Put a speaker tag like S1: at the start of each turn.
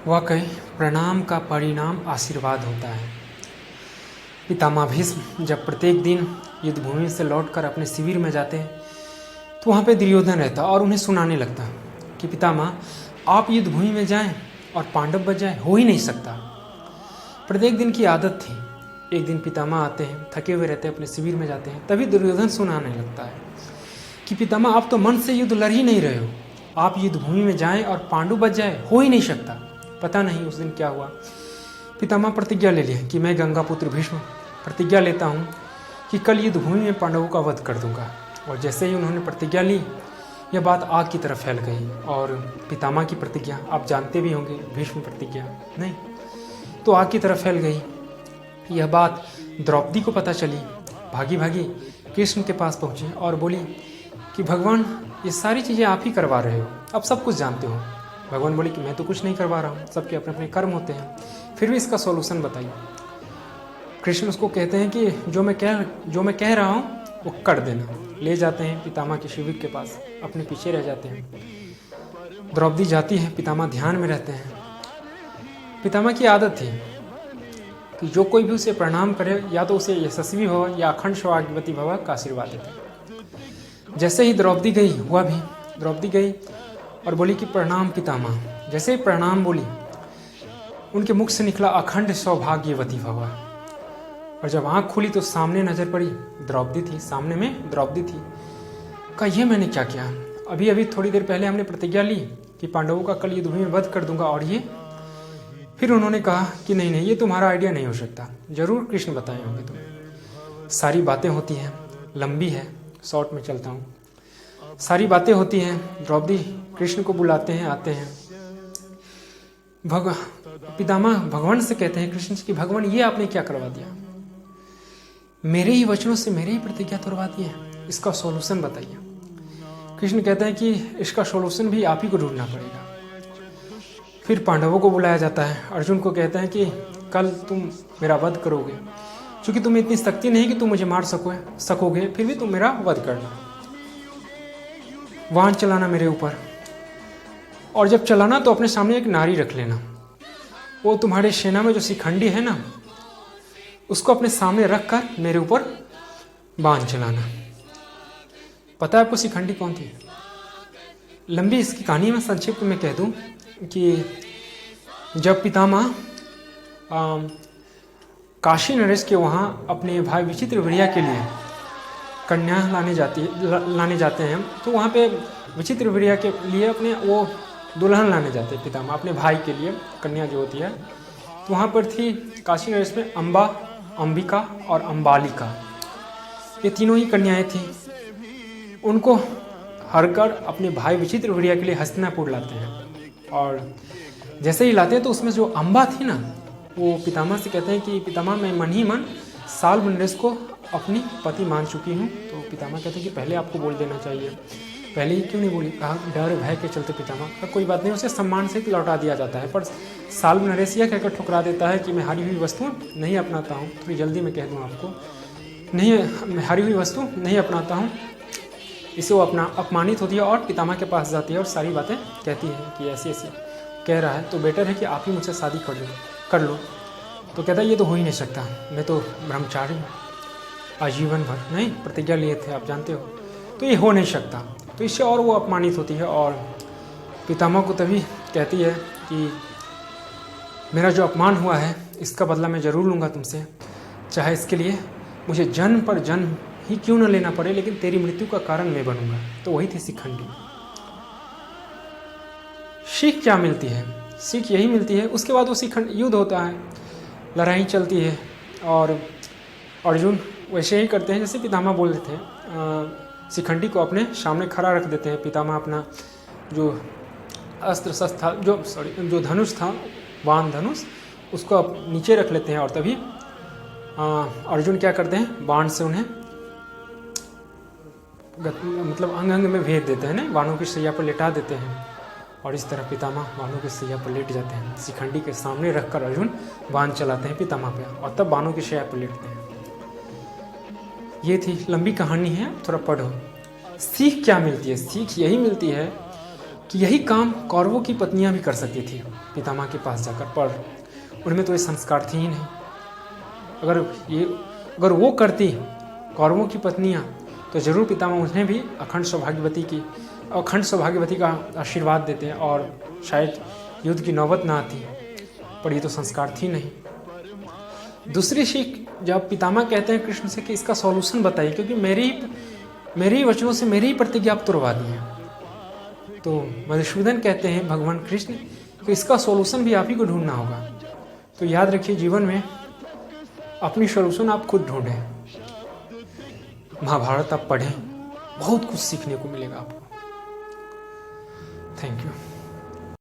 S1: वाकई प्रणाम का परिणाम आशीर्वाद होता है। पितामह भीष्म जब प्रत्येक दिन युद्ध भूमि से लौटकर अपने शिविर में जाते हैं तो वहाँ पे दुर्योधन रहता और उन्हें सुनाने लगता कि पितामह आप युद्ध भूमि में जाएं और पांडव बच जाए, हो ही नहीं सकता। प्रत्येक दिन की आदत थी। एक दिन पितामह आते हैं, थके हुए रहते हैं, अपने शिविर में जाते हैं, तभी दुर्योधन सुनाने लगता है कि पितामह आप तो मन से युद्ध लड़ ही नहीं रहे हो, आप युद्ध भूमि में जाएं और पांडु बच जाए, हो ही नहीं सकता। पता नहीं उस दिन क्या हुआ। पितामह प्रतिज्ञा ले लिया कि मैं गंगापुत्र भीष्म प्रतिज्ञा लेता हूँ कि कल युद्ध भूमि में पांडवों का वध कर दूंगा। और जैसे ही उन्होंने प्रतिज्ञा ली, यह बात आग की तरफ फैल गई। और पितामह की प्रतिज्ञा आप जानते भी होंगे, भीष्म प्रतिज्ञा नहीं, तो आग की तरफ फैल गई। यह बात द्रौपदी को पता चली। भागी भागी कृष्ण के पास पहुँची और बोली कि भगवान ये सारी चीज़ें आप ही करवा रहे हो, अब सब कुछ जानते हो। भगवान बोले कि मैं तो कुछ नहीं करवा रहा हूँ, सबके अपने अपने कर्म होते हैं, फिर भी इसका सॉल्यूशन बताइए। कृष्ण उसको कहते हैं कि जो मैं कह रहा हूँ वो कर देना। ले जाते हैं पितामह के शिविर के पास, अपने पीछे रह जाते हैं। द्रौपदी जाती है, पितामह ध्यान में रहते हैं। पितामह की आदत थी कि जो कोई भी उसे प्रणाम करे, या तो उसे यशस्वी भव या अखंड सौभाग्यवती भव का आशीर्वाद देते। जैसे ही द्रौपदी गई, हुआ भी, द्रौपदी गई और बोली कि प्रणाम पितामह। जैसे ही प्रणाम बोली, उनके मुख से निकला अखंड सौभाग्यवती भव। और जब आँख खुली तो सामने नजर पड़ी, द्रौपदी थी, सामने में द्रौपदी थी। कहा ये मैंने क्या किया, अभी अभी थोड़ी देर पहले हमने प्रतिज्ञा ली कि पांडवों का कल युद्ध भूमि में वध कर दूंगा, और ये। फिर उन्होंने कहा कि नहीं नहीं, ये तुम्हारा आइडिया नहीं हो सकता, जरूर कृष्ण बताए होंगे तुम्हें। सारी बातें होती हैं, लंबी है, शॉर्ट में चलता हूँ। सारी बातें होती हैं। द्रौपदी कृष्ण को बुलाते हैं, आते हैं। पितामह भगवान से कहते हैं कृष्ण की, भगवान ये आपने क्या करवा दिया, मेरे ही वचनों से मेरे ही प्रतिज्ञा तोड़वा दी है, इसका सॉल्यूशन बताइए। कृष्ण कहते हैं कि इसका सॉल्यूशन भी आप ही को ढूंढना पड़ेगा। फिर पांडवों को बुलाया जाता है। अर्जुन को कहते हैं कि कल तुम मेरा वध करोगे, क्योंकि तुम्हें इतनी शक्ति नहीं कि तुम मुझे मार सकोगे, फिर भी तुम मेरा वध करना, वाहन चलाना मेरे ऊपर। और जब चलाना तो अपने सामने एक नारी रख लेना, वो तुम्हारे सेना में जो शिखंडी है ना, उसको अपने सामने रखकर मेरे ऊपर बाण चलाना। पता है आपको शिखंडी कौन थी? लंबी इसकी कहानी में संक्षिप्त में कह दूं कि जब पितामह काशी नरेश के वहाँ अपने भाई विचित्रवीर्य के लिए कन्या लाने जाते हैं, तो वहाँ पे विचित्रवीर्य के लिए अपने वो दुल्हन लाने जाते हैं पितामह, अपने भाई के लिए कन्या जो होती है। तो वहाँ पर थी काशी नरेश में अम्बा, अंबिका और अंबालिका, ये तीनों ही कन्याएं थीं। उनको हरकर अपने भाई विचित्रवीर्य के लिए हस्तिनापुर लाते हैं। और जैसे ही लाते हैं तो उसमें जो अम्बा थी ना, वो पितामह से कहते हैं कि पितामह मैं मन ही मन साल्व नरेश को अपनी पति मान चुकी हूँ। तो पितामह कहते हैं कि पहले आपको बोल देना चाहिए, पहले ही क्यों नहीं बोली? कहा डर भय के चलते पितामह का कोई बात नहीं, उसे सम्मान से लौटा दिया जाता है। पर साल्व नरेश यह कहकर ठुकरा देता है कि मैं हारी हुई वस्तु नहीं अपनाता हूँ। थोड़ी जल्दी में कह दूँ आपको, नहीं, मैं हारी हुई वस्तु नहीं अपनाता हूँ। इसे वो अपमानित होती है और पितामह के पास जाती है और सारी बातें कहती है कि ऐसी ऐसी कह रहा है, तो बेटर है कि आप ही मुझसे शादी कर लो। तो कहता है ये तो हो ही नहीं सकता, मैं तो ब्रह्मचारी हूँ, आजीवन भर नहीं प्रतिज्ञा लिए थे, आप जानते हो, तो ये हो नहीं सकता। तो इससे और वो अपमानित होती है और पितामह को तभी कहती है कि मेरा जो अपमान हुआ है इसका बदला मैं ज़रूर लूँगा तुमसे, चाहे इसके लिए मुझे जन्म पर जन्म ही क्यों न लेना पड़े, लेकिन तेरी मृत्यु का कारण मैं बनूंगा। तो वही थी शिखंडी। सीख क्या मिलती है? सीख यही मिलती है। उसके बाद वो शिखंड युद्ध होता है, लड़ाई चलती है और अर्जुन वैसे ही करते हैं जैसे पितामह बोल रहे थे। शिखंडी को अपने सामने खड़ा रख देते हैं। पितामह अपना जो अस्त्र शस्त्र था, जो धनुष था, वान धनुष, उसको नीचे रख लेते हैं। और तभी अर्जुन क्या करते हैं, बाण से उन्हें मतलब अंग अंग में भेद देते हैं ना, बाणों की सैया पर लेटा देते हैं। और इस तरह पितामह बाणों की सैया पर लेट जाते हैं। शिखंडी के सामने रखकर अर्जुन बाण चलाते हैं पितामह पे, और तब बाणों की सैया पर लेटते हैं। ये थी लंबी कहानी है, थोड़ा पढ़ो। सीख क्या मिलती है? सीख यही मिलती है कि यही काम कौरवों की पत्नियां भी कर सकती थी पितामह के पास जाकर, पर उनमें तो ये संस्कार थी ही नहीं। अगर वो करती कौरवों की पत्नियां, तो जरूर पितामह उन्हें भी अखंड सौभाग्यवती का आशीर्वाद देते और शायद युद्ध की नौबत ना आती, पर ये तो संस्कार थी नहीं। दूसरी सीख, जब पितामह कहते हैं कृष्ण से कि इसका सॉल्यूशन बताइए, क्योंकि मेरे ही वचनों से मेरी ही प्रतिज्ञा आप तोड़वा दी है, तो मधुसूदन कहते हैं भगवान कृष्ण कि इसका सॉल्यूशन भी आप ही को ढूंढना होगा। तो याद रखिए, जीवन में अपनी सॉल्यूशन आप खुद ढूंढें। महाभारत आप पढ़ें, बहुत कुछ सीखने को मिलेगा आपको। Thank you.